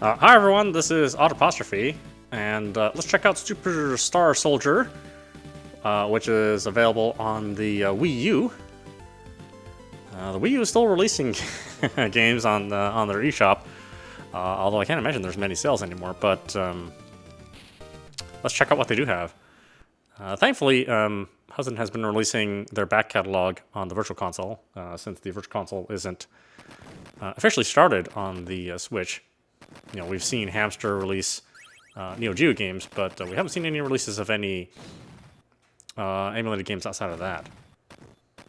Hi everyone, this is audap, and let's check out Super Star Soldier, which is available on the Wii U. The Wii U is still releasing games on their eShop, although I can't imagine there's many sales anymore. But let's check out what they do have. Thankfully, Hudson has been releasing their back catalog on the Virtual Console, since the Virtual Console isn't officially started on the Switch. You know, we've seen Hamster release Neo Geo games, but we haven't seen any releases of any emulated games outside of that.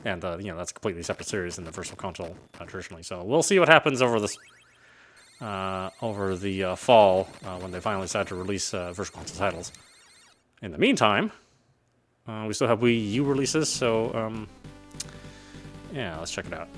And you know, that's a completely separate series in the Virtual Console traditionally. So we'll see what happens over this over the fall when they finally decide to release Virtual Console titles. In the meantime, we still have Wii U releases, so yeah, let's check it out.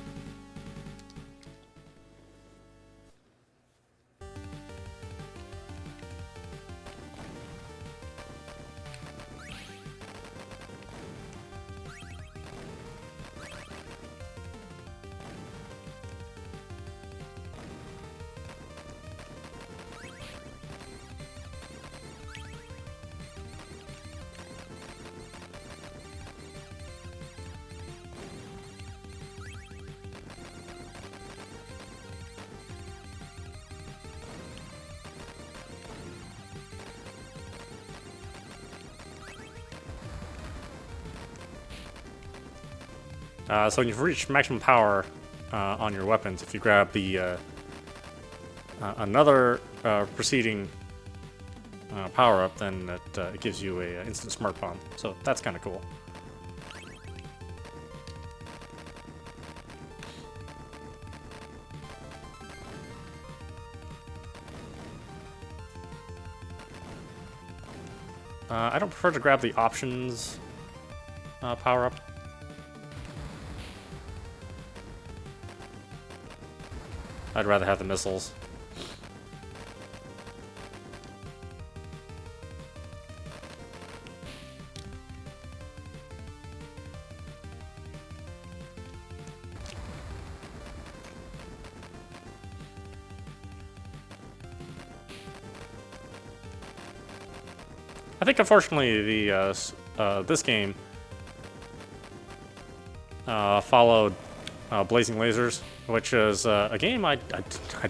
So when you've reached maximum power on your weapons, if you grab the another preceding power-up, then it gives you a instant smart bomb. So that's kind of cool. I don't prefer to grab the options power-up. I'd rather have the missiles. I think, unfortunately, the this game followed Blazing Lasers, which is a game I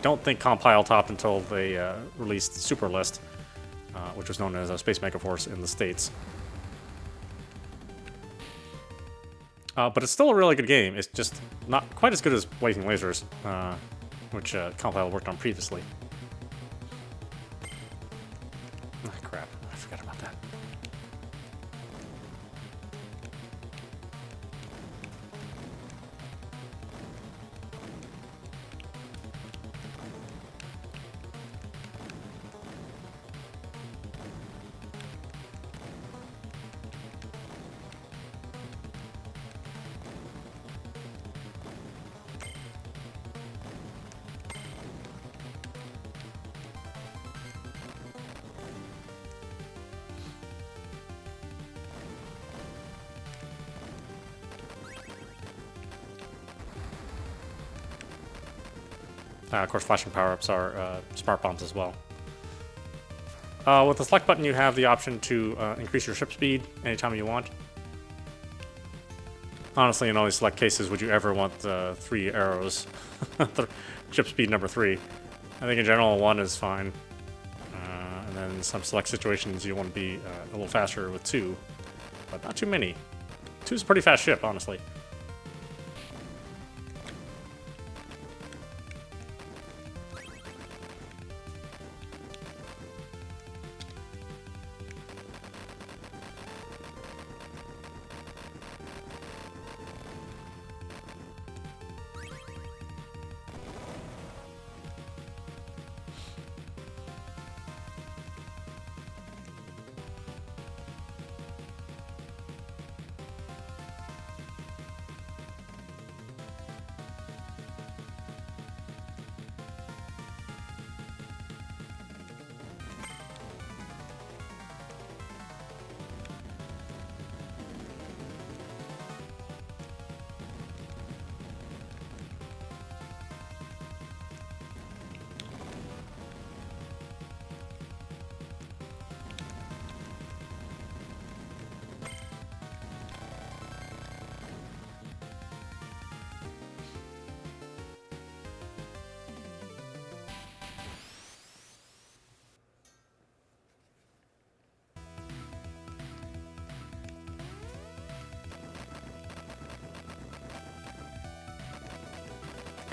don't think compiled topped until they released Super List, which was known as Space Megaforce in the States. But it's still a really good game. It's just not quite as good as Blazing Lasers, which compile worked on previously. Ah, crap. I forgot about that. Of course, flashing power-ups are smart bombs as well. With the select button, you have the option to increase your ship speed anytime you want. Honestly, in only select cases would you ever want the 3 arrows. Ship speed number 3. I think in general 1 is fine. And then in some select situations you want to be a little faster with 2. But not too many. 2 is a pretty fast ship, honestly.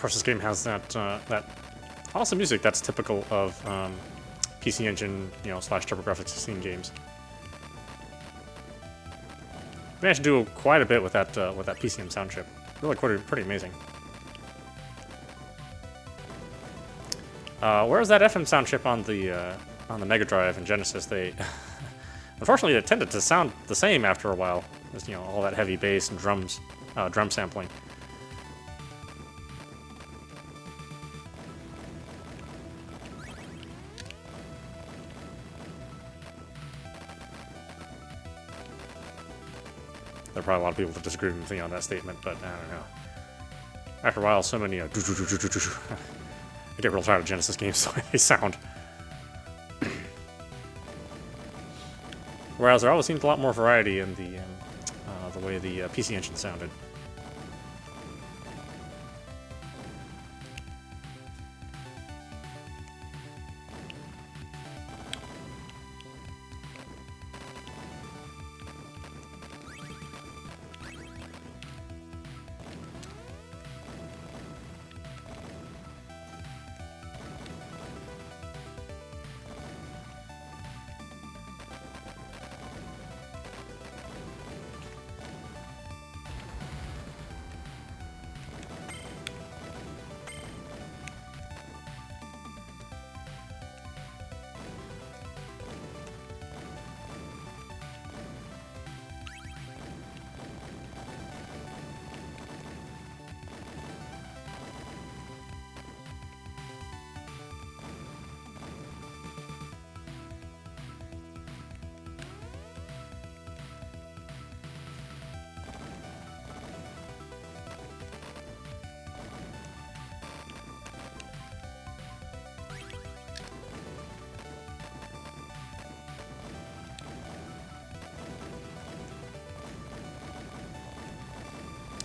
course, this game has that that awesome music that's typical of PC Engine, you know, / TurboGrafx-16 games. We managed to do quite a bit with that PCM sound chip. Really pretty amazing. Whereas that FM sound chip on the Mega Drive and Genesis, they unfortunately it tended to sound the same after a while. Just, you know, all that heavy bass and drums, drum sampling. There are probably a lot of people that disagree with me on that statement, but I don't know. After a while, so many I get real tired of Genesis games, the way they sound. Whereas there always seemed a lot more variety in the way the PC Engine sounded.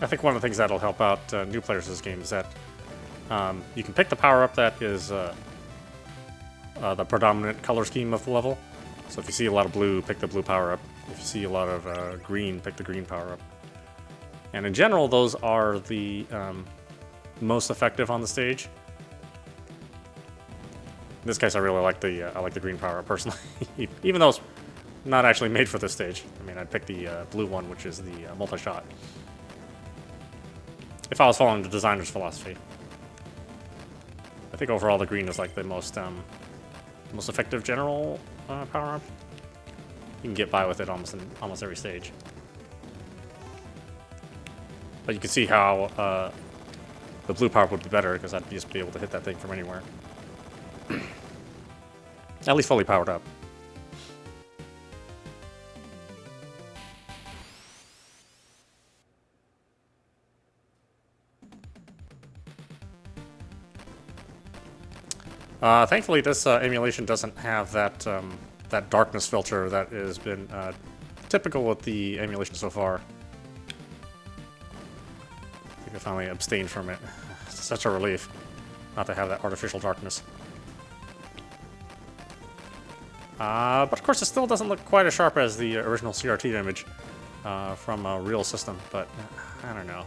I think one of the things that'll help out new players of this game is that you can pick the power-up that is the predominant color scheme of the level. So if you see a lot of blue, pick the blue power-up. If you see a lot of green, pick the green power-up. And in general, those are the most effective on the stage. In this case, I really like the green power-up personally, even though it's not actually made for this stage. I mean, I'd pick the blue one, which is the multi-shot, if I was following the designer's philosophy. I think overall the green is like the most effective general power-up. You can get by with it almost in almost every stage. But you can see how the blue power-up would be better, because I'd just be able to hit that thing from anywhere. At least fully powered up. Thankfully, this emulation doesn't have that that darkness filter that has been typical with the emulation so far. I think I finally abstained from it. It's such a relief not to have that artificial darkness. But of course, it still doesn't look quite as sharp as the original CRT image from a real system. But I don't know.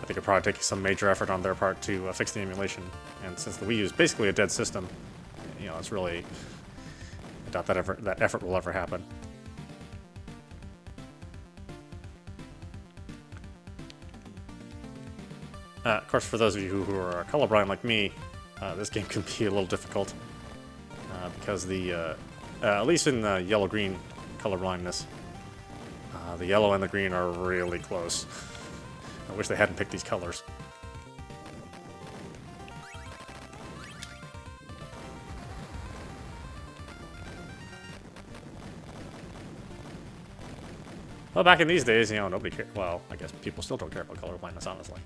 I think it'd probably take some major effort on their part to fix the emulation. And since the Wii U is basically a dead system, you know, it's really, I doubt that effort will ever happen. Of course, for those of you who are colorblind like me, this game can be a little difficult because at least in the yellow-green colorblindness, the yellow and the green are really close. I wish they hadn't picked these colors. Well, back in these days, you know, nobody cared. Well, I guess people still don't care about color blindness, honestly.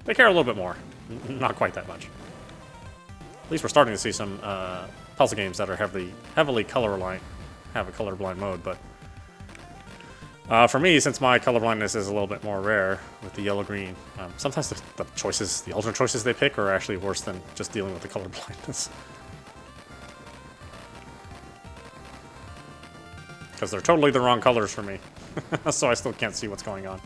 They care a little bit more. Not quite that much. At least we're starting to see some puzzle games that are heavily colorblind, have a colorblind mode, but for me, since my colorblindness is a little bit more rare with the yellow-green, sometimes the choices, the alternate choices they pick are actually worse than just dealing with the colorblindness. Because they're totally the wrong colors for me, so I still can't see what's going on.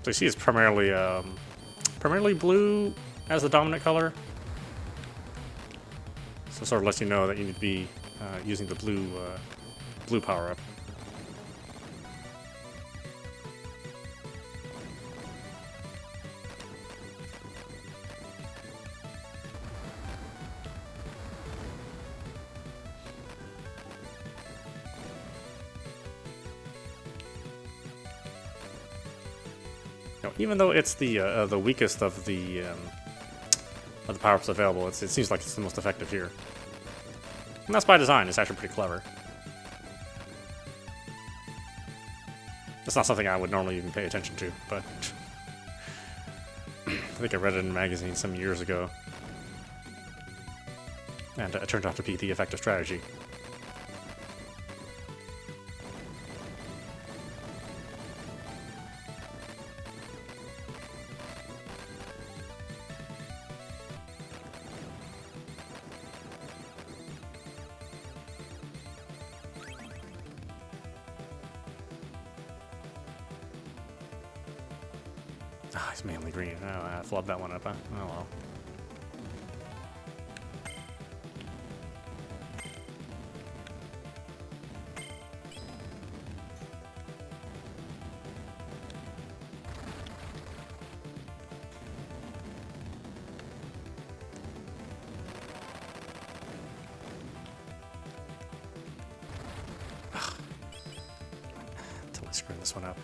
So you see it's primarily blue as the dominant color. So it sort of lets you know that you need to be using the blue power-up. Now, even though it's the weakest of the power-ups available, it seems like it's the most effective here. And that's by design. It's actually pretty clever. It's not something I would normally even pay attention to, but I think I read it in a magazine some years ago. And it turned out to be the effective strategy. Ah, he's mainly green. Oh, I flubbed that one up, huh? Oh well. Totally screwed this one up.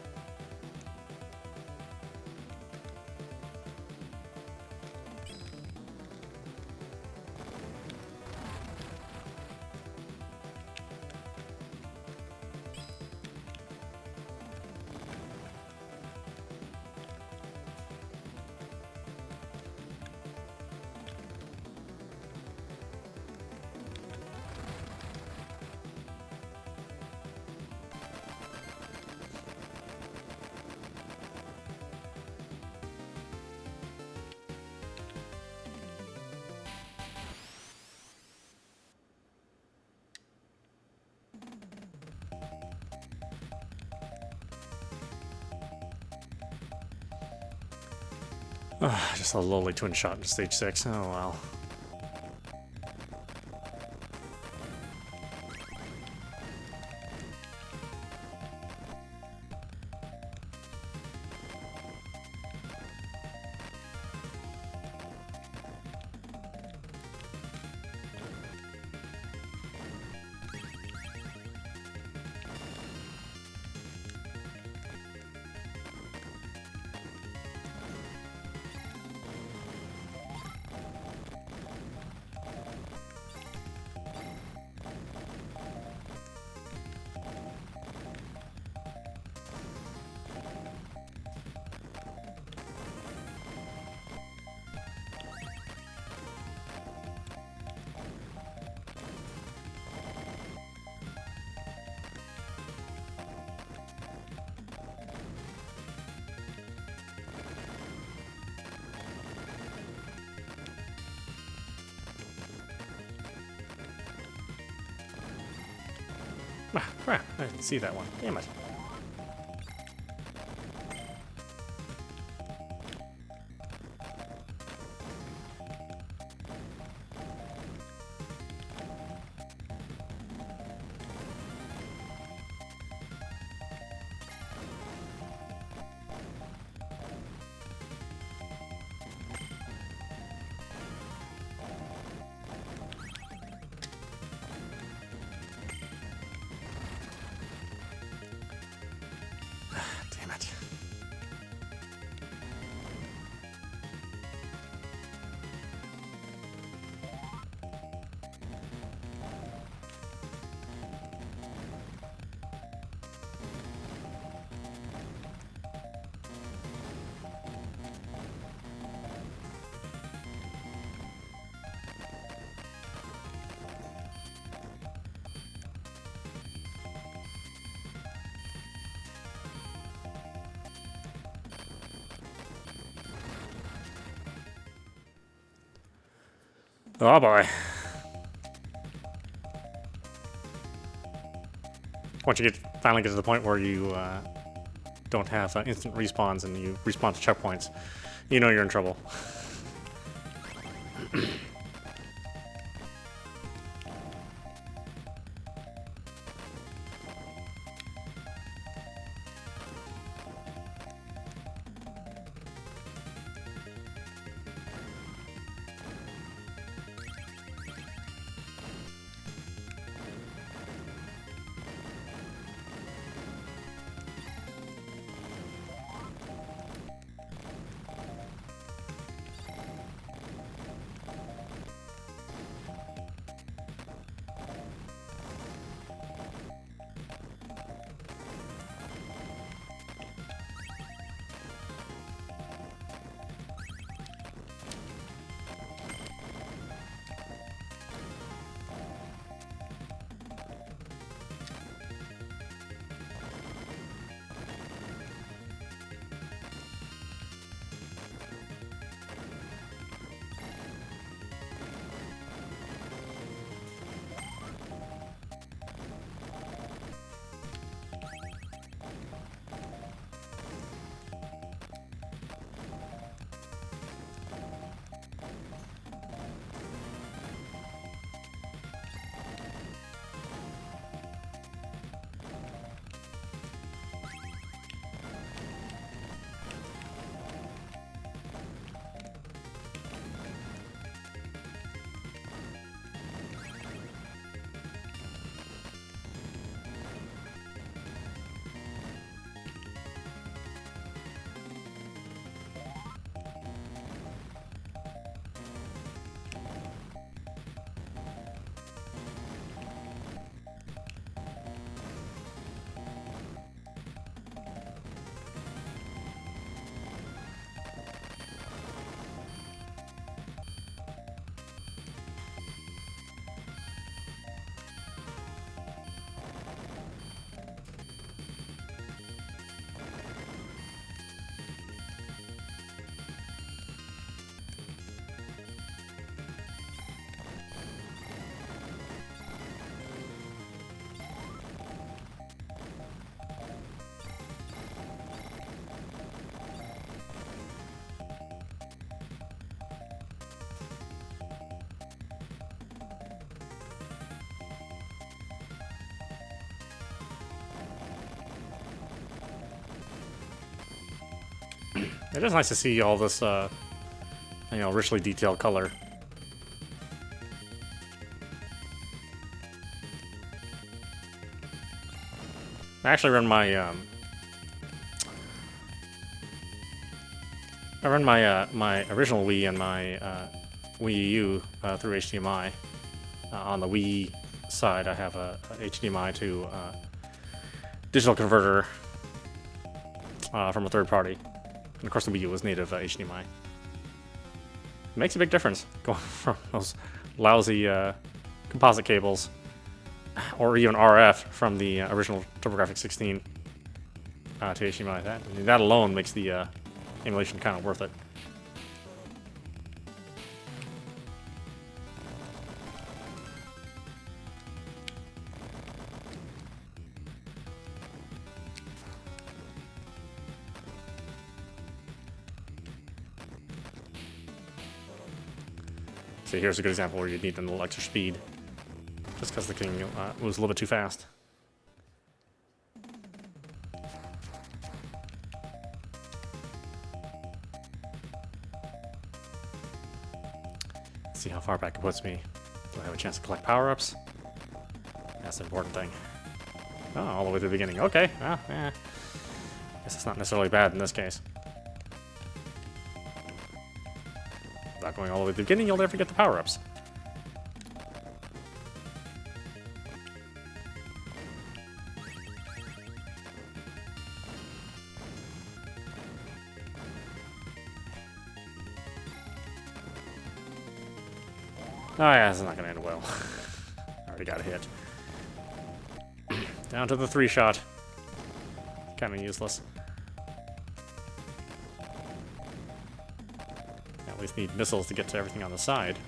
Just a lowly twin shot in stage 6. Oh well. Ah, crap. I didn't see that one. Damn it. Damn it. Oh boy. Once you finally get to the point where you don't have instant respawns and you respawn to checkpoints, you know you're in trouble. It is nice to see all this, you know, richly detailed color. I actually run my, my original Wii and my Wii-U through HDMI. On the Wii side, I have a HDMI to digital converter from a third party. And of course the Wii U was native HDMI. It makes a big difference going from those lousy composite cables, or even RF from the original TurboGrafx 16 to HDMI. That alone makes the emulation kind of worth it. See, here's a good example where you need a little extra speed, just because the king moves a little bit too fast. Let's see how far back it puts me. Do I have a chance to collect power-ups? That's the important thing. Oh, all the way to the beginning. Okay, well, guess it's not necessarily bad in this case. Without going all the way to the beginning, you'll never get the power-ups. Oh yeah, this is not going to end well. Already got a hit. Down to the 3-shot. Kind of useless. At least need missiles to get to everything on the side.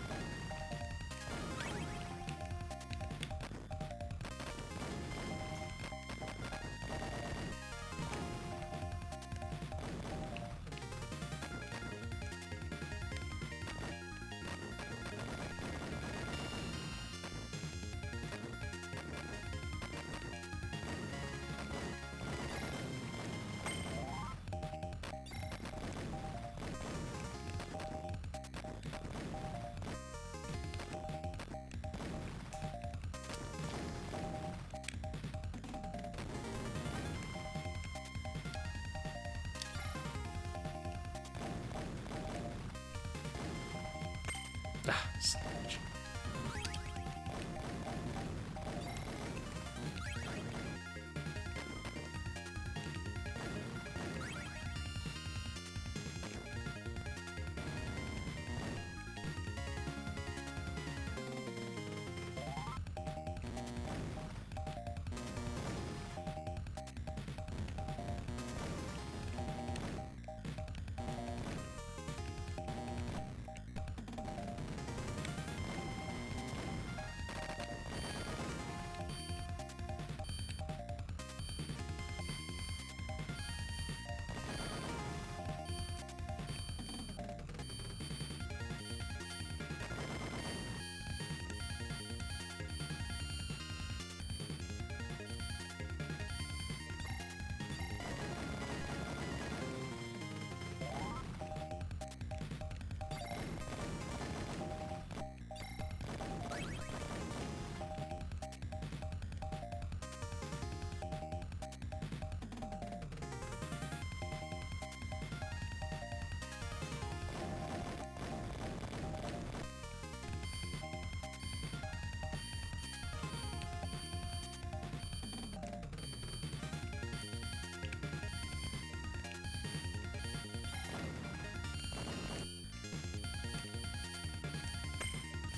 Ah, son of a bitch.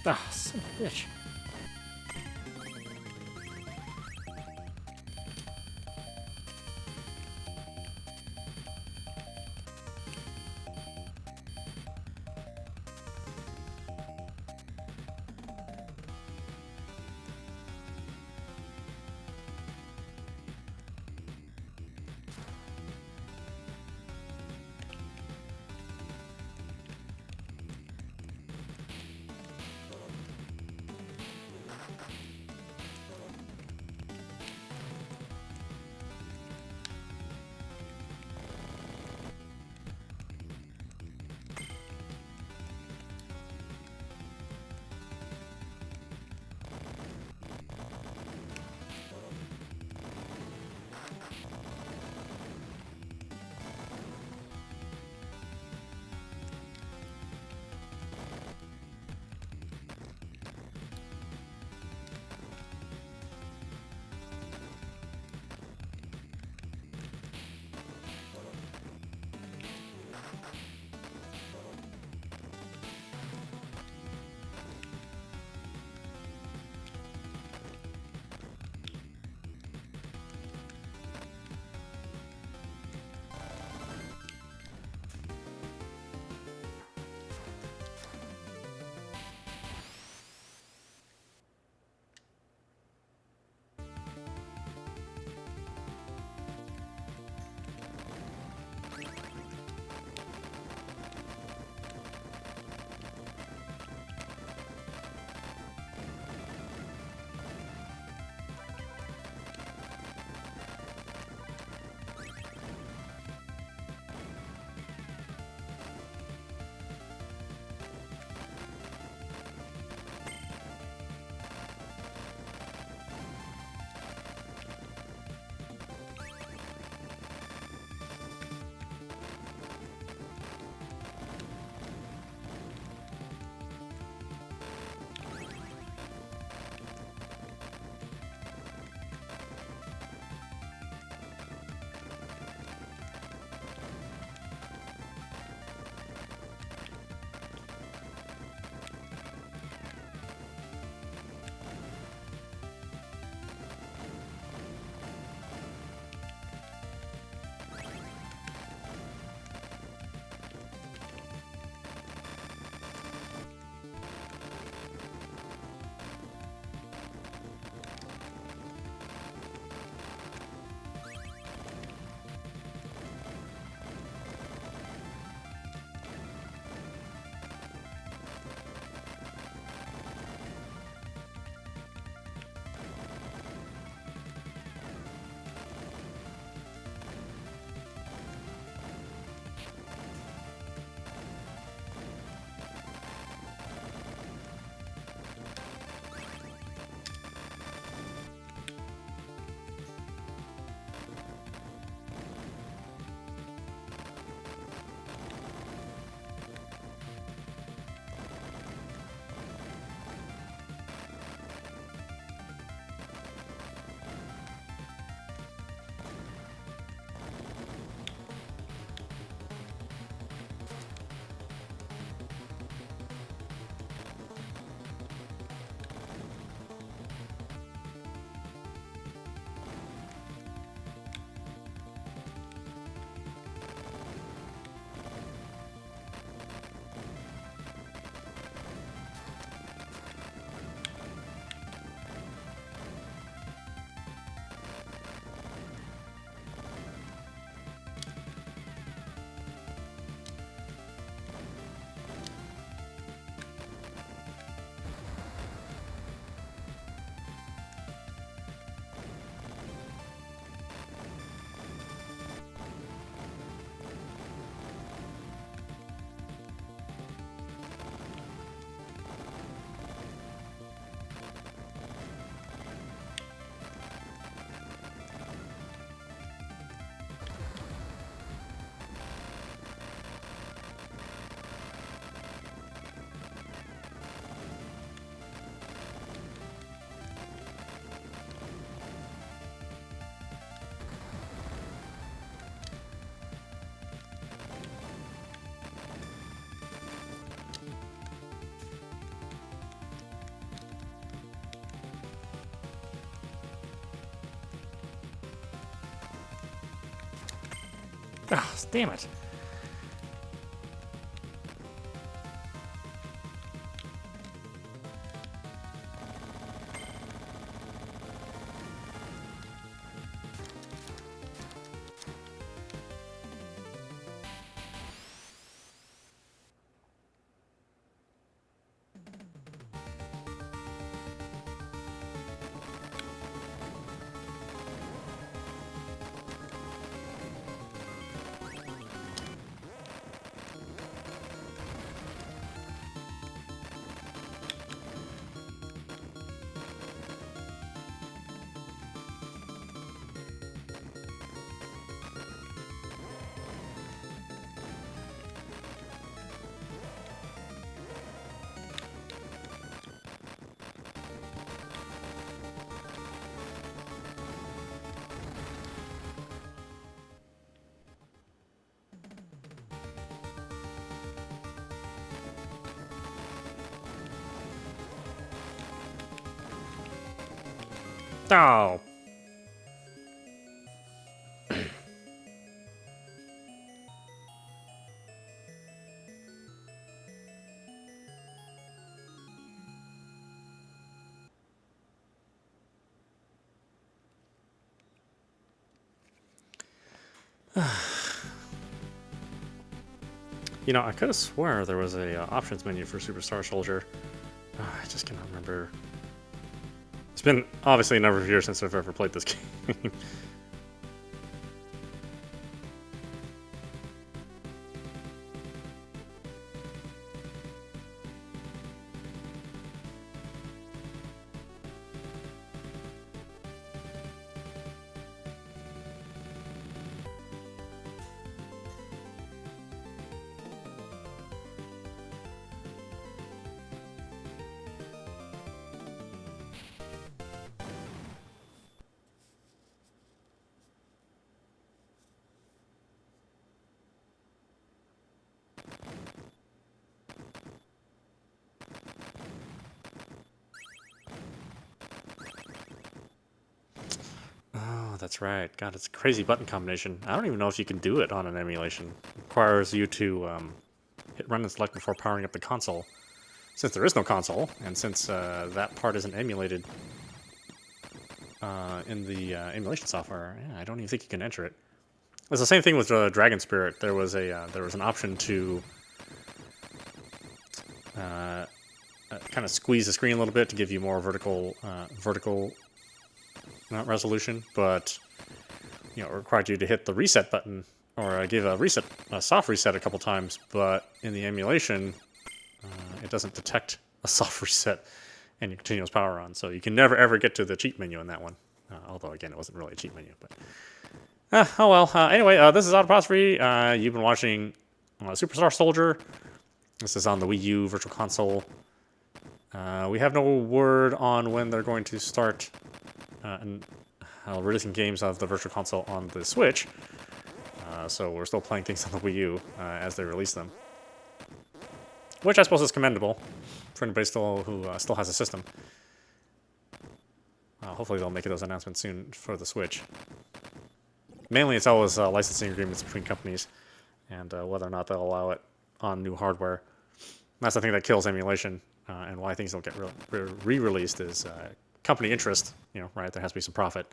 Ah, son of a bitch. Ah, damn it. Oh. You know, I could have swore there was a options menu for Superstar Soldier. I just cannot remember. It's been obviously a number of years since I've ever played this game. Oh, that's right. God, it's a crazy button combination. I don't even know if you can do it on an emulation. It requires you to hit run and select before powering up the console. Since there is no console, and since that part isn't emulated in the emulation software, yeah, I don't even think you can enter it. It's the same thing with Dragon Spirit. There was an option to kind of squeeze the screen a little bit to give you more vertical resolution, but you know, it required you to hit the reset button or give a soft reset a couple times. But in the emulation, it doesn't detect a soft reset and your continuous power on, so you can never ever get to the cheat menu in that one. Although again, it wasn't really a cheat menu, but oh well. Anyway, this is audap. You've been watching Superstar Soldier. This is on the Wii U Virtual Console. We have no word on when they're going to start releasing games of the Virtual Console on the Switch. So we're still playing things on the Wii U as they release them, which I suppose is commendable for anybody who still has a system. Hopefully they'll make those announcements soon for the Switch. Mainly it's always licensing agreements between companies and whether or not they'll allow it on new hardware. That's the thing that kills emulation and why things don't get re-released is company interest, you know, right? There has to be some profit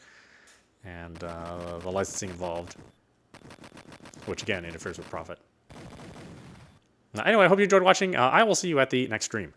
and the licensing involved, which again interferes with profit. Anyway, I hope you enjoyed watching. I will see you at the next stream.